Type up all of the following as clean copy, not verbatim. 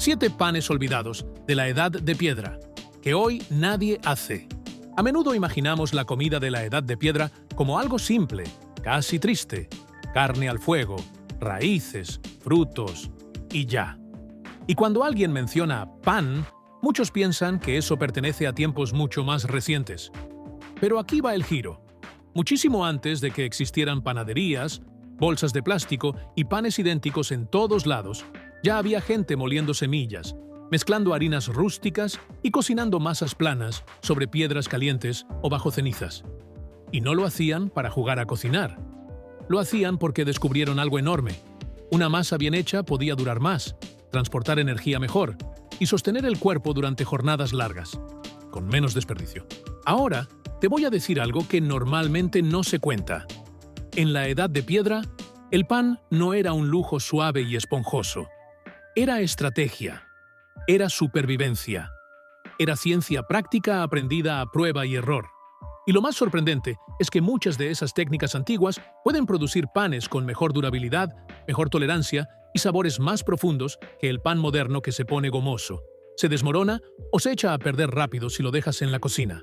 7 panes olvidados de la Edad de Piedra, que hoy nadie hace. A menudo imaginamos la comida de la Edad de Piedra como algo simple, casi triste. Carne al fuego, raíces, frutos y ya. Y cuando alguien menciona pan, muchos piensan que eso pertenece a tiempos mucho más recientes. Pero aquí va el giro. Muchísimo antes de que existieran panaderías, bolsas de plástico y panes idénticos en todos lados, ya había gente moliendo semillas, mezclando harinas rústicas y cocinando masas planas sobre piedras calientes o bajo cenizas. Y no lo hacían para jugar a cocinar. Lo hacían porque descubrieron algo enorme. Una masa bien hecha podía durar más, transportar energía mejor y sostener el cuerpo durante jornadas largas, con menos desperdicio. Ahora, te voy a decir algo que normalmente no se cuenta. En la Edad de Piedra, el pan no era un lujo suave y esponjoso. Era estrategia. Era supervivencia. Era ciencia práctica aprendida a prueba y error. Y lo más sorprendente es que muchas de esas técnicas antiguas pueden producir panes con mejor durabilidad, mejor tolerancia y sabores más profundos que el pan moderno que se pone gomoso, se desmorona o se echa a perder rápido si lo dejas en la cocina.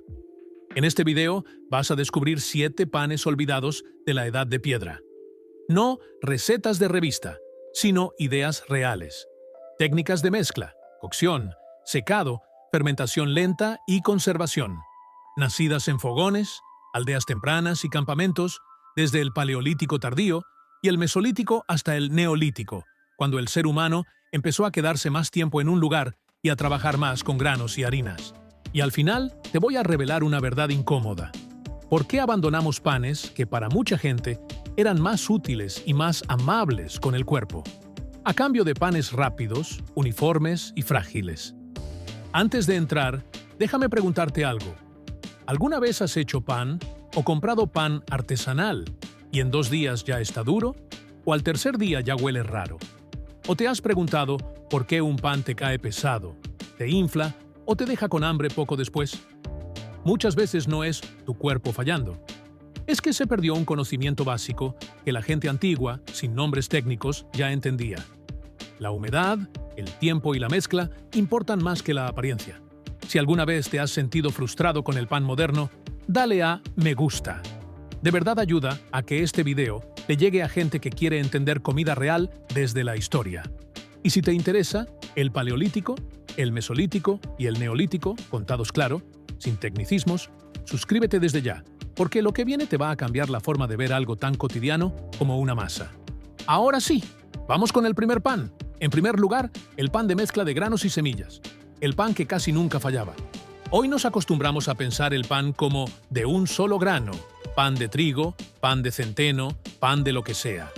En este video vas a descubrir 7 panes olvidados de la Edad de Piedra. No recetas de revista, sino ideas reales. Técnicas de mezcla, cocción, secado, fermentación lenta y conservación. Nacidas en fogones, aldeas tempranas y campamentos, desde el Paleolítico tardío y el Mesolítico hasta el Neolítico, cuando el ser humano empezó a quedarse más tiempo en un lugar y a trabajar más con granos y harinas. Y al final te voy a revelar una verdad incómoda. ¿Por qué abandonamos panes que para mucha gente eran más útiles y más amables con el cuerpo, a cambio de panes rápidos, uniformes y frágiles? Antes de entrar, déjame preguntarte algo. ¿Alguna vez has hecho pan o comprado pan artesanal y en 2 días ya está duro? ¿O al tercer día ya huele raro? ¿O te has preguntado por qué un pan te cae pesado, te infla o te deja con hambre poco después? Muchas veces no es tu cuerpo fallando. Es que se perdió un conocimiento básico que la gente antigua, sin nombres técnicos, ya entendía. La humedad, el tiempo y la mezcla importan más que la apariencia. Si alguna vez te has sentido frustrado con el pan moderno, dale a me gusta. De verdad ayuda a que este video le llegue a gente que quiere entender comida real desde la historia. Y si te interesa, el Paleolítico, el Mesolítico y el Neolítico, contados claro, sin tecnicismos, suscríbete desde ya, porque lo que viene te va a cambiar la forma de ver algo tan cotidiano como una masa. Ahora sí, vamos con el primer pan. En primer lugar, el pan de mezcla de granos y semillas. El pan que casi nunca fallaba. Hoy nos acostumbramos a pensar el pan como de un solo grano, pan de trigo, pan de centeno, pan de lo que sea.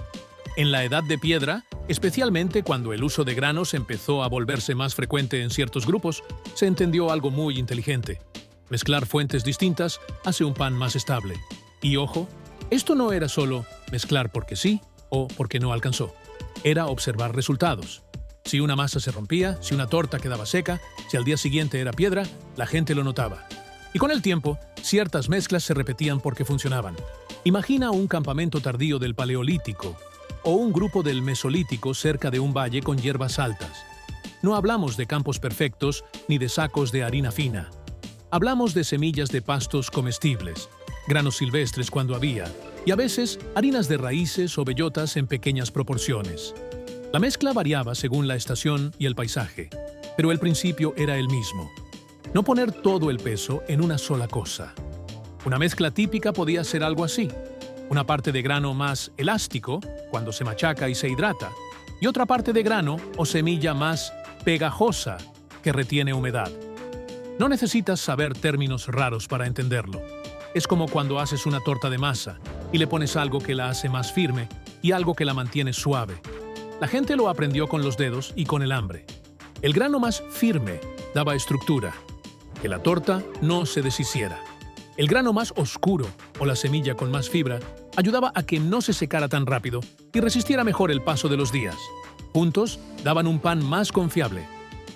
En la Edad de Piedra, especialmente cuando el uso de granos empezó a volverse más frecuente en ciertos grupos, se entendió algo muy inteligente. Mezclar fuentes distintas hace un pan más estable. Y ojo, esto no era solo mezclar porque sí o porque no alcanzó. Era observar resultados. Si una masa se rompía, si una torta quedaba seca, si al día siguiente era piedra, la gente lo notaba. Y con el tiempo, ciertas mezclas se repetían porque funcionaban. Imagina un campamento tardío del Paleolítico o un grupo del Mesolítico cerca de un valle con hierbas altas. No hablamos de campos perfectos ni de sacos de harina fina. Hablamos de semillas de pastos comestibles, granos silvestres cuando había, y a veces harinas de raíces o bellotas en pequeñas proporciones. La mezcla variaba según la estación y el paisaje, pero el principio era el mismo. No poner todo el peso en una sola cosa. Una mezcla típica podía ser algo así. Una parte de grano más elástico, cuando se machaca y se hidrata, y otra parte de grano o semilla más pegajosa, que retiene humedad. No necesitas saber términos raros para entenderlo. Es como cuando haces una torta de masa y le pones algo que la hace más firme y algo que la mantiene suave. La gente lo aprendió con los dedos y con el hambre. El grano más firme daba estructura, que la torta no se deshiciera. El grano más oscuro o la semilla con más fibra ayudaba a que no se secara tan rápido y resistiera mejor el paso de los días. Juntos daban un pan más confiable.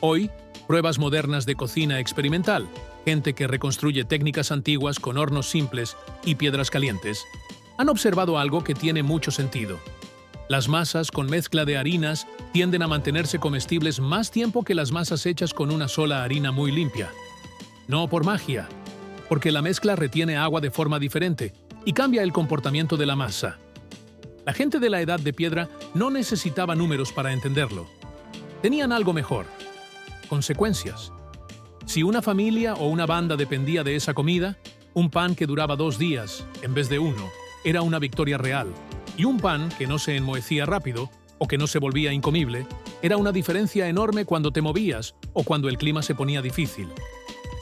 Hoy, pruebas modernas de cocina experimental, gente que reconstruye técnicas antiguas con hornos simples y piedras calientes, han observado algo que tiene mucho sentido. Las masas con mezcla de harinas tienden a mantenerse comestibles más tiempo que las masas hechas con una sola harina muy limpia. No por magia, porque la mezcla retiene agua de forma diferente y cambia el comportamiento de la masa. La gente de la Edad de Piedra no necesitaba números para entenderlo. Tenían algo mejor: consecuencias. Si una familia o una banda dependía de esa comida, un pan que duraba 2 días, en vez de 1, era una victoria real. Y un pan que no se enmohecía rápido, o que no se volvía incomible, era una diferencia enorme cuando te movías o cuando el clima se ponía difícil.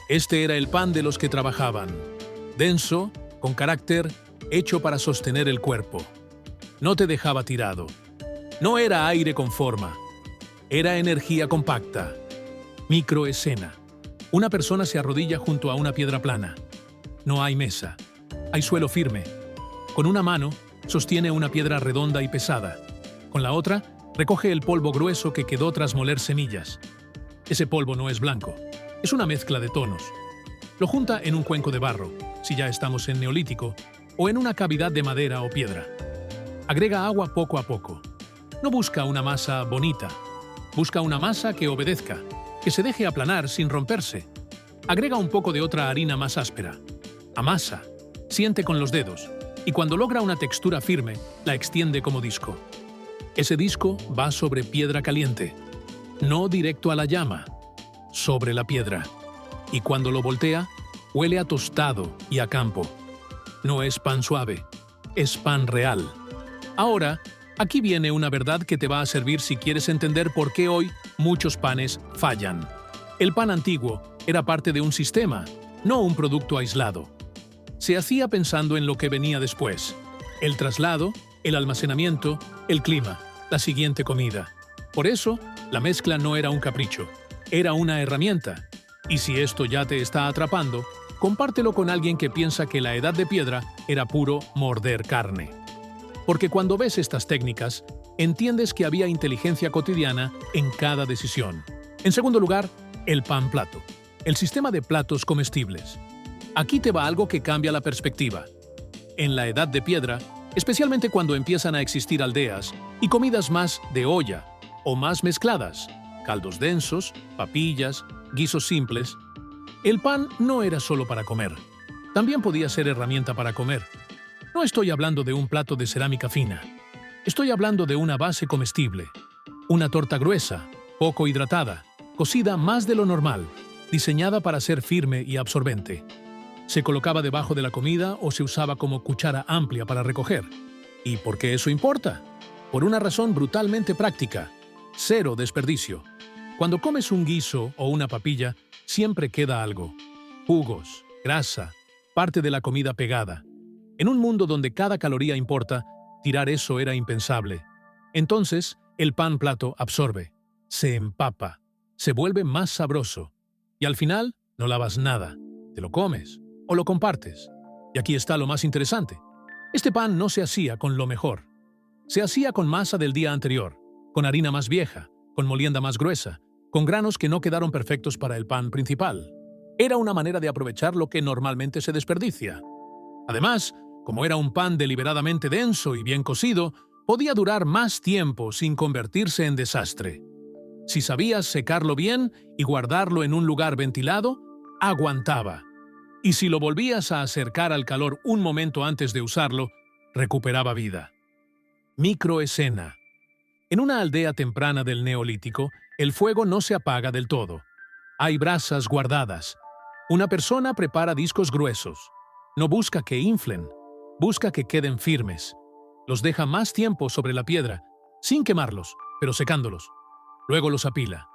Este era el pan de los que trabajaban. Denso, con carácter, hecho para sostener el cuerpo. No te dejaba tirado. No era aire con forma. Era energía compacta. Microescena. Una persona se arrodilla junto a una piedra plana. No hay mesa. Hay suelo firme. Con una mano, sostiene una piedra redonda y pesada. Con la otra, recoge el polvo grueso que quedó tras moler semillas. Ese polvo no es blanco. Es una mezcla de tonos. Lo junta en un cuenco de barro, si ya estamos en Neolítico, o en una cavidad de madera o piedra. Agrega agua poco a poco. No busca una masa bonita. Busca una masa que obedezca, que se deje aplanar sin romperse. Agrega un poco de otra harina más áspera. Amasa. Siente con los dedos. Y cuando logra una textura firme, la extiende como disco. Ese disco va sobre piedra caliente. No directo a la llama. Sobre la piedra. Y cuando lo voltea, huele a tostado y a campo. No es pan suave, es pan real. Ahora, aquí viene una verdad que te va a servir si quieres entender por qué hoy muchos panes fallan. El pan antiguo era parte de un sistema, no un producto aislado. Se hacía pensando en lo que venía después: el traslado, el almacenamiento, el clima, la siguiente comida. Por eso, la mezcla no era un capricho, era una herramienta. Y si esto ya te está atrapando, compártelo con alguien que piensa que la Edad de Piedra era puro morder carne. Porque cuando ves estas técnicas, entiendes que había inteligencia cotidiana en cada decisión. En segundo lugar, el pan plato, el sistema de platos comestibles. Aquí te va algo que cambia la perspectiva. En la Edad de Piedra, especialmente cuando empiezan a existir aldeas y comidas más de olla o más mezcladas, caldos densos, papillas, guisos simples, el pan no era solo para comer. También podía ser herramienta para comer. No estoy hablando de un plato de cerámica fina. Estoy hablando de una base comestible. Una torta gruesa, poco hidratada, cocida más de lo normal, diseñada para ser firme y absorbente. Se colocaba debajo de la comida o se usaba como cuchara amplia para recoger. ¿Y por qué eso importa? Por una razón brutalmente práctica: cero desperdicio. Cuando comes un guiso o una papilla, siempre queda algo: jugos, grasa, parte de la comida pegada. En un mundo donde cada caloría importa, tirar eso era impensable. Entonces, el pan plato absorbe, se empapa, se vuelve más sabroso. Y al final, no lavas nada, te lo comes o lo compartes. Y aquí está lo más interesante: este pan no se hacía con lo mejor. Se hacía con masa del día anterior, con harina más vieja, con molienda más gruesa, con granos que no quedaron perfectos para el pan principal. Era una manera de aprovechar lo que normalmente se desperdicia. Además, como era un pan deliberadamente denso y bien cocido, podía durar más tiempo sin convertirse en desastre. Si sabías secarlo bien y guardarlo en un lugar ventilado, aguantaba. Y si lo volvías a acercar al calor un momento antes de usarlo, recuperaba vida. Microescena. En una aldea temprana del Neolítico, el fuego no se apaga del todo. Hay brasas guardadas. Una persona prepara discos gruesos. No busca que inflen, busca que queden firmes. Los deja más tiempo sobre la piedra, sin quemarlos, pero secándolos. Luego los apila.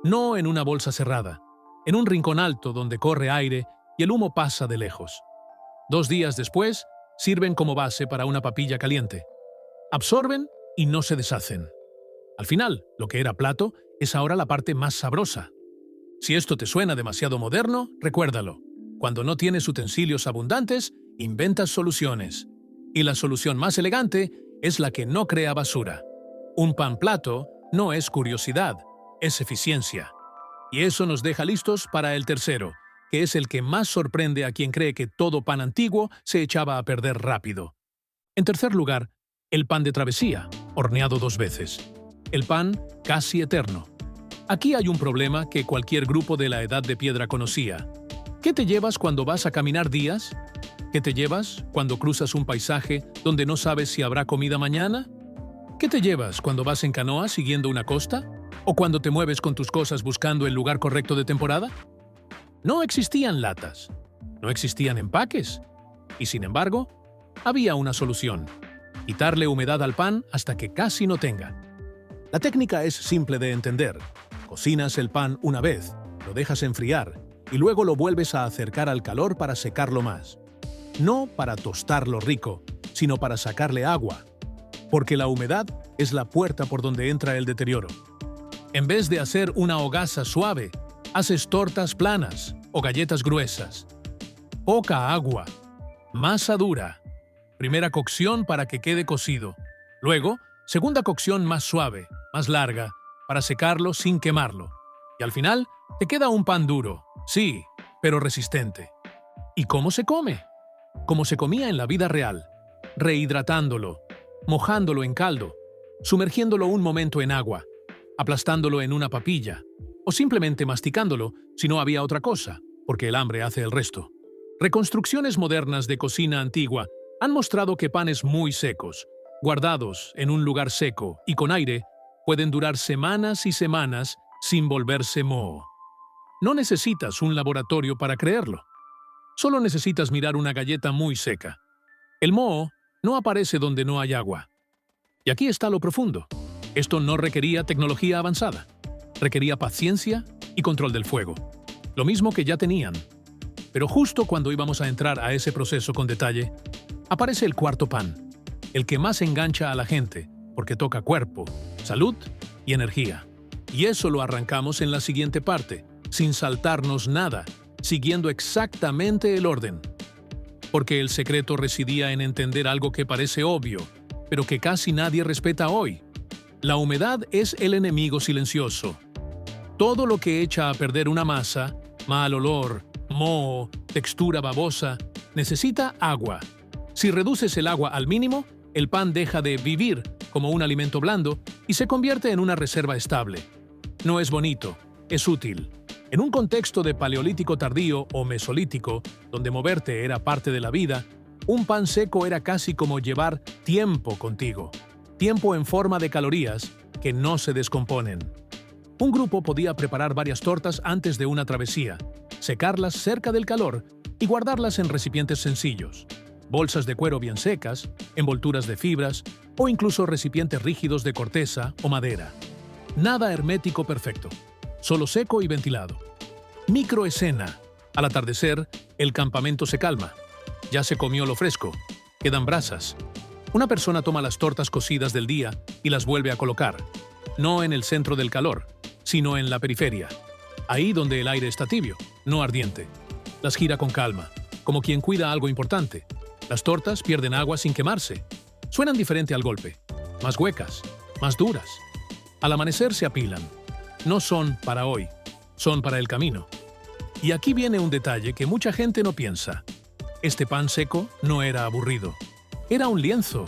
No en una bolsa cerrada, en un rincón alto donde corre aire y el humo pasa de lejos. 2 días después, sirven como base para una papilla caliente. Absorben y no se deshacen. Al final, lo que era plato es ahora la parte más sabrosa. Si esto te suena demasiado moderno, recuérdalo. Cuando no tienes utensilios abundantes, inventas soluciones. Y la solución más elegante es la que no crea basura. Un pan plato no es curiosidad, es eficiencia. Y eso nos deja listos para el tercero, que es el que más sorprende a quien cree que todo pan antiguo se echaba a perder rápido. En tercer lugar, el pan de travesía, horneado 2 veces. el pan casi eterno. Aquí hay un problema que cualquier grupo de la Edad de Piedra conocía. ¿Qué te llevas cuando vas a caminar días? ¿Qué te llevas cuando cruzas un paisaje donde no sabes si habrá comida mañana? ¿Qué te llevas cuando vas en canoa siguiendo una costa? ¿O cuando te mueves con tus cosas buscando el lugar correcto de temporada? No existían latas, no existían empaques, y sin embargo, había una solución: quitarle humedad al pan hasta que casi no tenga. La técnica es simple de entender. Cocinas el pan una vez, lo dejas enfriar y luego lo vuelves a acercar al calor para secarlo más. No para tostarlo rico, sino para sacarle agua, porque la humedad es la puerta por donde entra el deterioro. En vez de hacer una hogaza suave, haces tortas planas o galletas gruesas. Poca agua, masa dura. Primera cocción para que quede cocido. Luego, segunda cocción más suave, más larga, para secarlo sin quemarlo. Y al final, te queda un pan duro, sí, pero resistente. ¿Y cómo se come? Como se comía en la vida real, rehidratándolo, mojándolo en caldo, sumergiéndolo un momento en agua, aplastándolo en una papilla, o simplemente masticándolo si no había otra cosa, porque el hambre hace el resto. Reconstrucciones modernas de cocina antigua han mostrado que panes muy secos, guardados en un lugar seco y con aire, pueden durar semanas y semanas sin volverse moho. No necesitas un laboratorio para creerlo. Solo necesitas mirar una galleta muy seca. El moho no aparece donde no hay agua. Y aquí está lo profundo. Esto no requería tecnología avanzada. Requería paciencia y control del fuego. Lo mismo que ya tenían. Pero justo cuando íbamos a entrar a ese proceso con detalle, aparece el cuarto pan, el que más engancha a la gente, porque toca cuerpo, salud y energía. Y eso lo arrancamos en la siguiente parte, sin saltarnos nada, siguiendo exactamente el orden. Porque el secreto residía en entender algo que parece obvio, pero que casi nadie respeta hoy. La humedad es el enemigo silencioso. Todo lo que echa a perder una masa, mal olor, moho, textura babosa, necesita agua. Si reduces el agua al mínimo, el pan deja de vivir como un alimento blando y se convierte en una reserva estable. No es bonito, es útil. En un contexto de paleolítico tardío o mesolítico, donde moverte era parte de la vida, un pan seco era casi como llevar tiempo contigo. Tiempo en forma de calorías que no se descomponen. Un grupo podía preparar varias tortas antes de una travesía, secarlas cerca del calor y guardarlas en recipientes sencillos. Bolsas de cuero bien secas, envolturas de fibras o incluso recipientes rígidos de corteza o madera. Nada hermético perfecto, solo seco y ventilado. Microescena. Al atardecer, el campamento se calma. Ya se comió lo fresco. Quedan brasas. Una persona toma las tortas cocidas del día y las vuelve a colocar, no en el centro del calor, sino en la periferia, ahí donde el aire está tibio, no ardiente. Las gira con calma, como quien cuida algo importante. Las tortas pierden agua sin quemarse. Suenan diferente al golpe, más huecas, más duras. Al amanecer se apilan. No son para hoy, son para el camino. Y aquí viene un detalle que mucha gente no piensa. Este pan seco no era aburrido. Era un lienzo.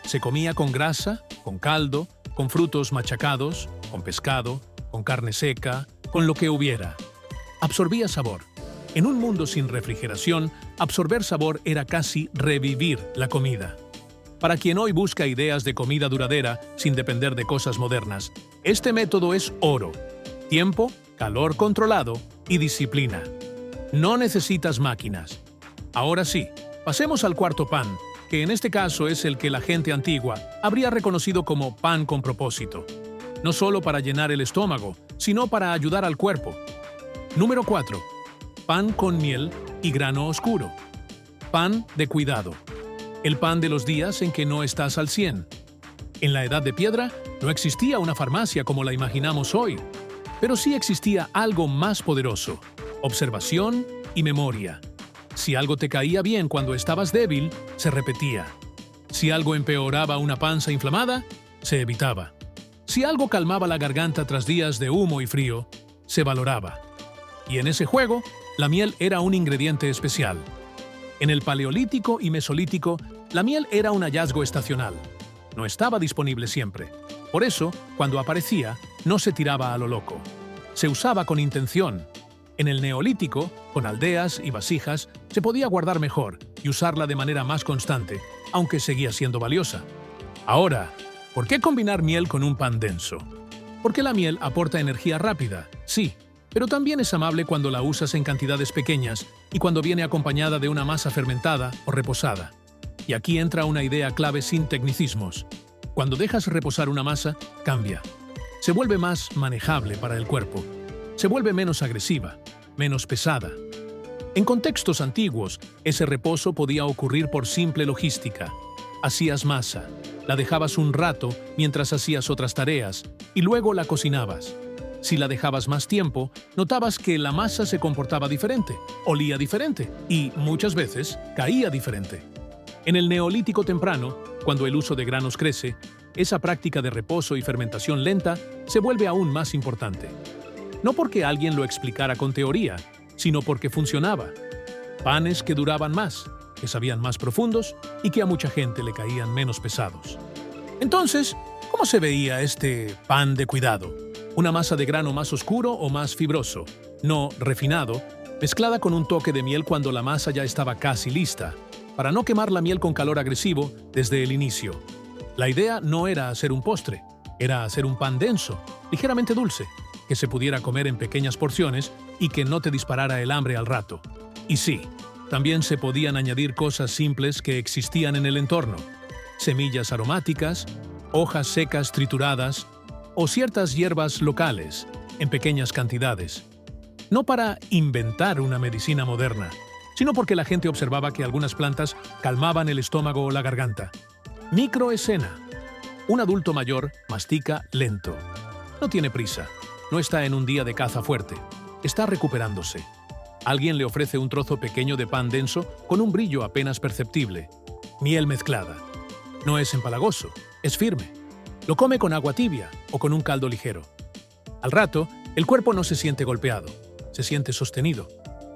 Se comía con grasa, con caldo, con frutos machacados, con pescado, con carne seca, con lo que hubiera. Absorbía sabor. En un mundo sin refrigeración, absorber sabor era casi revivir la comida. Para quien hoy busca ideas de comida duradera sin depender de cosas modernas, este método es oro. Tiempo, calor controlado y disciplina. No necesitas máquinas. Ahora sí, pasemos al cuarto pan, que en este caso es el que la gente antigua habría reconocido como pan con propósito. No solo para llenar el estómago, sino para ayudar al cuerpo. Número 4. Pan con miel y grano oscuro. Pan de cuidado. El pan de los días en que no estás al 100. En la Edad de Piedra no existía una farmacia como la imaginamos hoy, pero sí existía algo más poderoso: observación y memoria. Si algo te caía bien cuando estabas débil, se repetía. Si algo empeoraba una panza inflamada, se evitaba. Si algo calmaba la garganta tras días de humo y frío, se valoraba. Y en ese juego, la miel era un ingrediente especial. En el Paleolítico y Mesolítico, la miel era un hallazgo estacional. No estaba disponible siempre. Por eso, cuando aparecía, no se tiraba a lo loco. Se usaba con intención. En el Neolítico, con aldeas y vasijas, se podía guardar mejor y usarla de manera más constante, aunque seguía siendo valiosa. Ahora, ¿por qué combinar miel con un pan denso? Porque la miel aporta energía rápida, sí, pero también es amable cuando la usas en cantidades pequeñas y cuando viene acompañada de una masa fermentada o reposada. Y aquí entra una idea clave sin tecnicismos. Cuando dejas reposar una masa, cambia. Se vuelve más manejable para el cuerpo. Se vuelve menos agresiva, menos pesada. En contextos antiguos, ese reposo podía ocurrir por simple logística. Hacías masa, la dejabas un rato mientras hacías otras tareas y luego la cocinabas. Si la dejabas más tiempo, notabas que la masa se comportaba diferente, olía diferente y, muchas veces, caía diferente. En el Neolítico temprano, cuando el uso de granos crece, esa práctica de reposo y fermentación lenta se vuelve aún más importante. No porque alguien lo explicara con teoría, sino porque funcionaba. Panes que duraban más, que sabían más profundos y que a mucha gente le caían menos pesados. Entonces, ¿cómo se veía este pan de cuidado? Una masa de grano más oscuro o más fibroso, no refinado, mezclada con un toque de miel cuando la masa ya estaba casi lista, para no quemar la miel con calor agresivo desde el inicio. La idea no era hacer un postre, era hacer un pan denso, ligeramente dulce, que se pudiera comer en pequeñas porciones y que no te disparara el hambre al rato. Y sí, también se podían añadir cosas simples que existían en el entorno: semillas aromáticas, hojas secas trituradas o ciertas hierbas locales, en pequeñas cantidades. No para inventar una medicina moderna, sino porque la gente observaba que algunas plantas calmaban el estómago o la garganta. Microescena. Un adulto mayor mastica lento. No tiene prisa. No está en un día de caza fuerte. Está recuperándose. Alguien le ofrece un trozo pequeño de pan denso con un brillo apenas perceptible. Miel mezclada. No es empalagoso, es firme. Lo come con agua tibia o con un caldo ligero. Al rato, el cuerpo no se siente golpeado, se siente sostenido.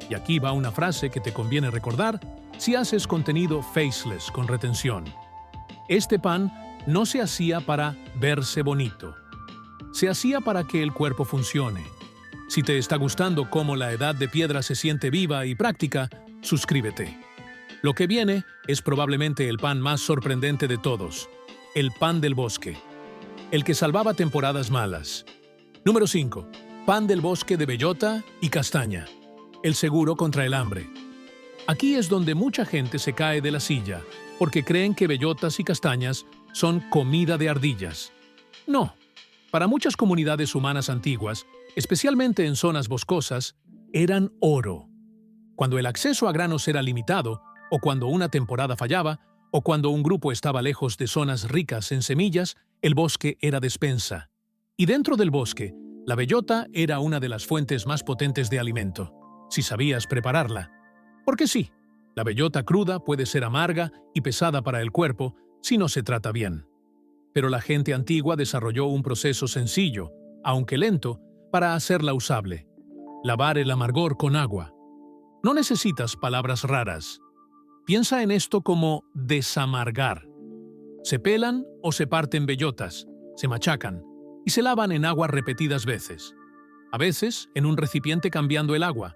Y aquí va una frase que te conviene recordar si haces contenido faceless con retención. Este pan no se hacía para verse bonito. Se hacía para que el cuerpo funcione. Si te está gustando cómo la Edad de Piedra se siente viva y práctica, suscríbete. Lo que viene es probablemente el pan más sorprendente de todos, el pan del bosque, el que salvaba temporadas malas. Número 5. Pan del bosque de bellota y castaña, el seguro contra el hambre. Aquí es donde mucha gente se cae de la silla, porque creen que bellotas y castañas son comida de ardillas. No. Para muchas comunidades humanas antiguas, especialmente en zonas boscosas, eran oro. Cuando el acceso a granos era limitado, o cuando una temporada fallaba, o cuando un grupo estaba lejos de zonas ricas en semillas, el bosque era despensa. Y dentro del bosque, la bellota era una de las fuentes más potentes de alimento, si sabías prepararla. Porque sí, la bellota cruda puede ser amarga y pesada para el cuerpo si no se trata bien. Pero la gente antigua desarrolló un proceso sencillo, aunque lento, para hacerla usable: lavar el amargor con agua. No necesitas palabras raras. Piensa en esto como desamargar. Se pelan o se parten bellotas, se machacan y se lavan en agua repetidas veces. A veces en un recipiente cambiando el agua.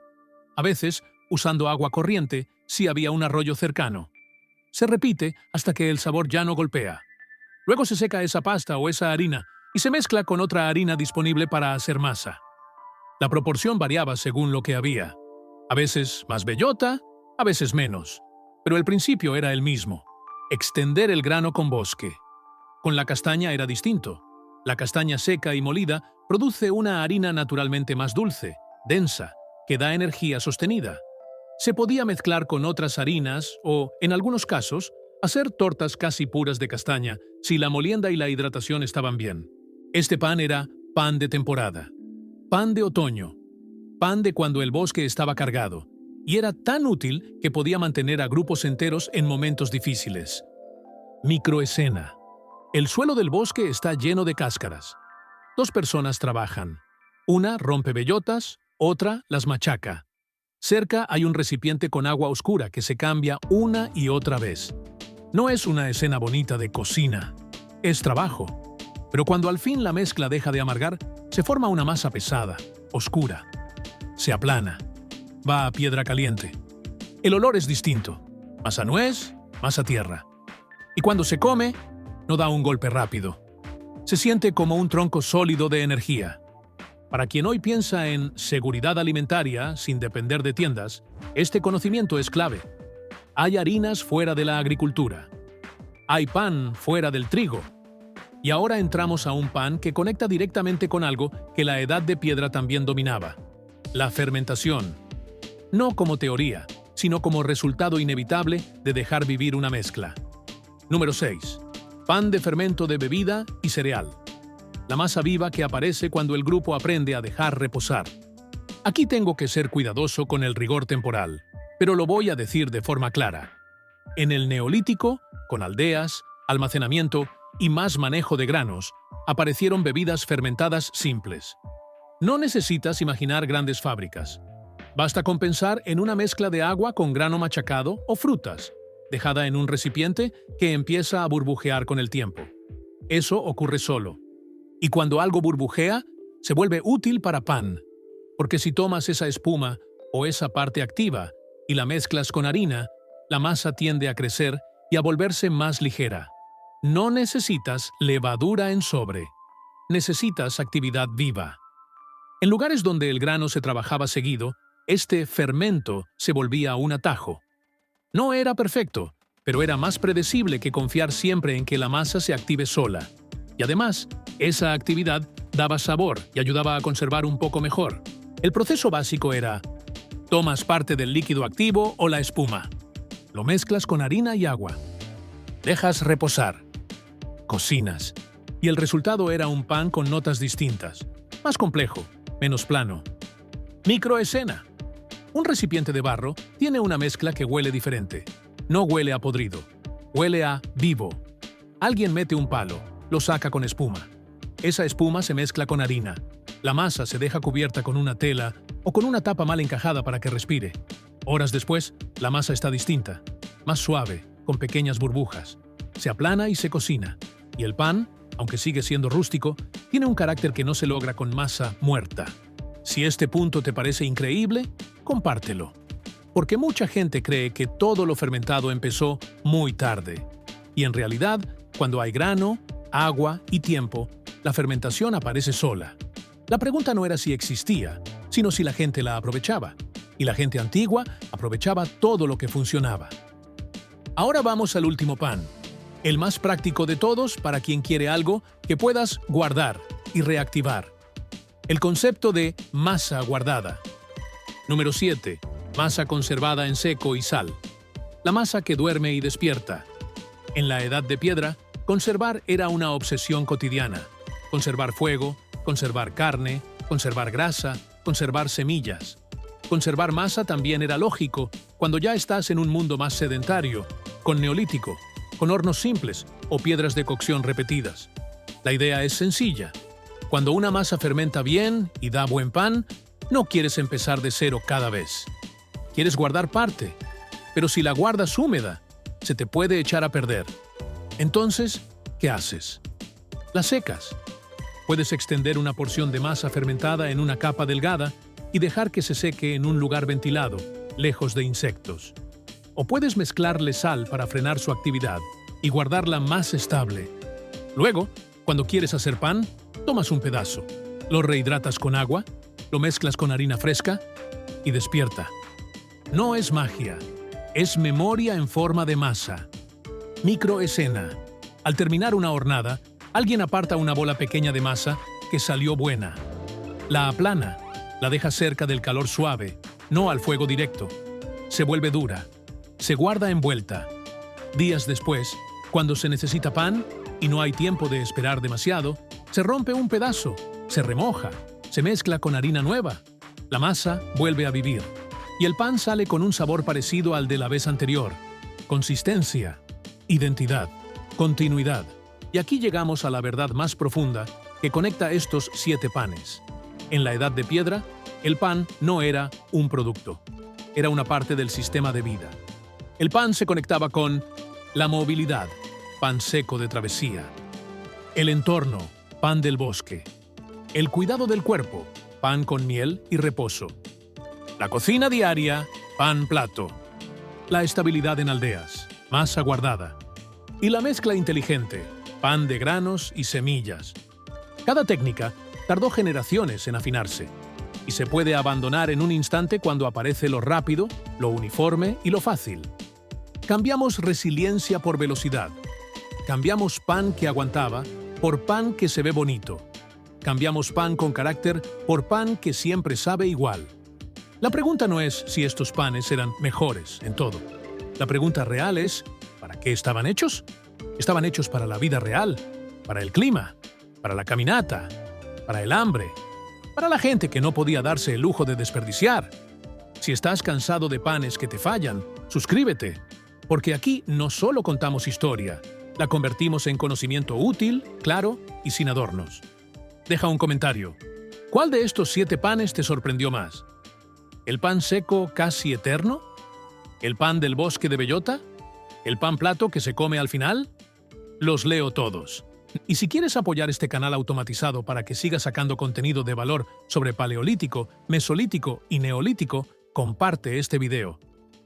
A veces usando agua corriente si había un arroyo cercano. Se repite hasta que el sabor ya no golpea. Luego se seca esa pasta o esa harina y se mezcla con otra harina disponible para hacer masa. La proporción variaba según lo que había. A veces más bellota, a veces menos. Pero el principio era el mismo: extender el grano con bosque. Con la castaña era distinto. La castaña seca y molida produce una harina naturalmente más dulce, densa, que da energía sostenida. Se podía mezclar con otras harinas o, en algunos casos, hacer tortas casi puras de castaña si la molienda y la hidratación estaban bien. Este pan era pan de temporada, pan de otoño, pan de cuando el bosque estaba cargado, y era tan útil que podía mantener a grupos enteros en momentos difíciles. Microescena. El suelo del bosque está lleno de cáscaras. Dos personas trabajan. Una rompe bellotas, otra las machaca. Cerca hay un recipiente con agua oscura que se cambia una y otra vez. No es una escena bonita de cocina. Es trabajo. Pero cuando al fin la mezcla deja de amargar, se forma una masa pesada, oscura. Se aplana. Va a piedra caliente. El olor es distinto. Más a nuez, más a tierra. Y cuando se come, no da un golpe rápido. Se siente como un tronco sólido de energía. Para quien hoy piensa en seguridad alimentaria sin depender de tiendas, este conocimiento es clave. Hay harinas fuera de la agricultura. Hay pan fuera del trigo. Y ahora entramos a un pan que conecta directamente con algo que la Edad de Piedra también dominaba: la fermentación. No como teoría, sino como resultado inevitable de dejar vivir una mezcla. Número 6. Pan de fermento de bebida y cereal. La masa viva que aparece cuando el grupo aprende a dejar reposar. Aquí tengo que ser cuidadoso con el rigor temporal, pero lo voy a decir de forma clara. En el Neolítico, con aldeas, almacenamiento y más manejo de granos, aparecieron bebidas fermentadas simples. No necesitas imaginar grandes fábricas. Basta con pensar en una mezcla de agua con grano machacado o frutas, dejada en un recipiente que empieza a burbujear con el tiempo. Eso ocurre solo. Y cuando algo burbujea, se vuelve útil para pan, porque si tomas esa espuma o esa parte activa y la mezclas con harina, la masa tiende a crecer y a volverse más ligera. No necesitas levadura en sobre. Necesitas actividad viva. En lugares donde el grano se trabajaba seguido, este fermento se volvía un atajo. No era perfecto, pero era más predecible que confiar siempre en que la masa se active sola. Y además, esa actividad daba sabor y ayudaba a conservar un poco mejor. El proceso básico era: tomas parte del líquido activo o la espuma. Lo mezclas con harina y agua. Dejas reposar. Cocinas. Y el resultado era un pan con notas distintas. Más complejo, menos plano. Microescena. Un recipiente de barro tiene una mezcla que huele diferente. No huele a podrido. Huele a vivo. Alguien mete un palo, lo saca con espuma. Esa espuma se mezcla con harina. La masa se deja cubierta con una tela o con una tapa mal encajada para que respire. Horas después, la masa está distinta, más suave, con pequeñas burbujas. Se aplana y se cocina. Y el pan, aunque sigue siendo rústico, tiene un carácter que no se logra con masa muerta. Si este punto te parece increíble, compártelo. Porque mucha gente cree que todo lo fermentado empezó muy tarde. Y en realidad, cuando hay grano, agua y tiempo, la fermentación aparece sola. La pregunta no era si existía, sino si la gente la aprovechaba. Y la gente antigua aprovechaba todo lo que funcionaba. Ahora vamos al último pan, el más práctico de todos para quien quiere algo que puedas guardar y reactivar. El concepto de masa guardada. Número 7. Masa conservada en seco y sal. La masa que duerme y despierta. En la Edad de Piedra, conservar era una obsesión cotidiana. Conservar fuego, conservar carne, conservar grasa, conservar semillas. Conservar masa también era lógico cuando ya estás en un mundo más sedentario, con neolítico, con hornos simples o piedras de cocción repetidas. La idea es sencilla. Cuando una masa fermenta bien y da buen pan, no quieres empezar de cero cada vez. Quieres guardar parte, pero si la guardas húmeda, se te puede echar a perder. Entonces, ¿qué haces? La secas. Puedes extender una porción de masa fermentada en una capa delgada y dejar que se seque en un lugar ventilado, lejos de insectos. O puedes mezclarle sal para frenar su actividad y guardarla más estable. Luego, cuando quieres hacer pan, tomas un pedazo, lo rehidratas con agua, lo mezclas con harina fresca y despierta. No es magia, es memoria en forma de masa. Microescena. Al terminar una hornada, alguien aparta una bola pequeña de masa que salió buena. La aplana, la deja cerca del calor suave, no al fuego directo. Se vuelve dura. Se guarda envuelta. Días después, cuando se necesita pan y no hay tiempo de esperar demasiado, se rompe un pedazo, se remoja, se mezcla con harina nueva. La masa vuelve a vivir. Y el pan sale con un sabor parecido al de la vez anterior. Consistencia, identidad, continuidad. Y aquí llegamos a la verdad más profunda que conecta estos 7 panes. En la Edad de Piedra, el pan no era un producto. Era una parte del sistema de vida. El pan se conectaba con la movilidad, pan seco de travesía. El entorno, pan del bosque. El cuidado del cuerpo, pan con miel y reposo. La cocina diaria, pan plato. La estabilidad en aldeas, masa guardada. Y la mezcla inteligente, pan de granos y semillas. Cada técnica tardó generaciones en afinarse y se puede abandonar en un instante cuando aparece lo rápido, lo uniforme y lo fácil. Cambiamos resiliencia por velocidad. Cambiamos pan que aguantaba por pan que se ve bonito. Cambiamos pan con carácter por pan que siempre sabe igual. La pregunta no es si estos panes eran mejores en todo. La pregunta real es, ¿para qué estaban hechos? Estaban hechos para la vida real, para el clima, para la caminata, para el hambre, para la gente que no podía darse el lujo de desperdiciar. Si estás cansado de panes que te fallan, suscríbete, porque aquí no solo contamos historia, la convertimos en conocimiento útil, claro y sin adornos. Deja un comentario. ¿Cuál de estos 7 panes te sorprendió más? ¿El pan seco casi eterno? ¿El pan del bosque de bellota? ¿El pan plato que se come al final? Los leo todos. Y si quieres apoyar este canal automatizado para que siga sacando contenido de valor sobre paleolítico, mesolítico y neolítico, comparte este video.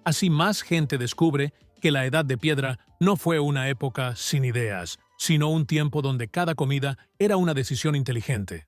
Así más gente descubre que la Edad de Piedra no fue una época sin ideas, sino un tiempo donde cada comida era una decisión inteligente.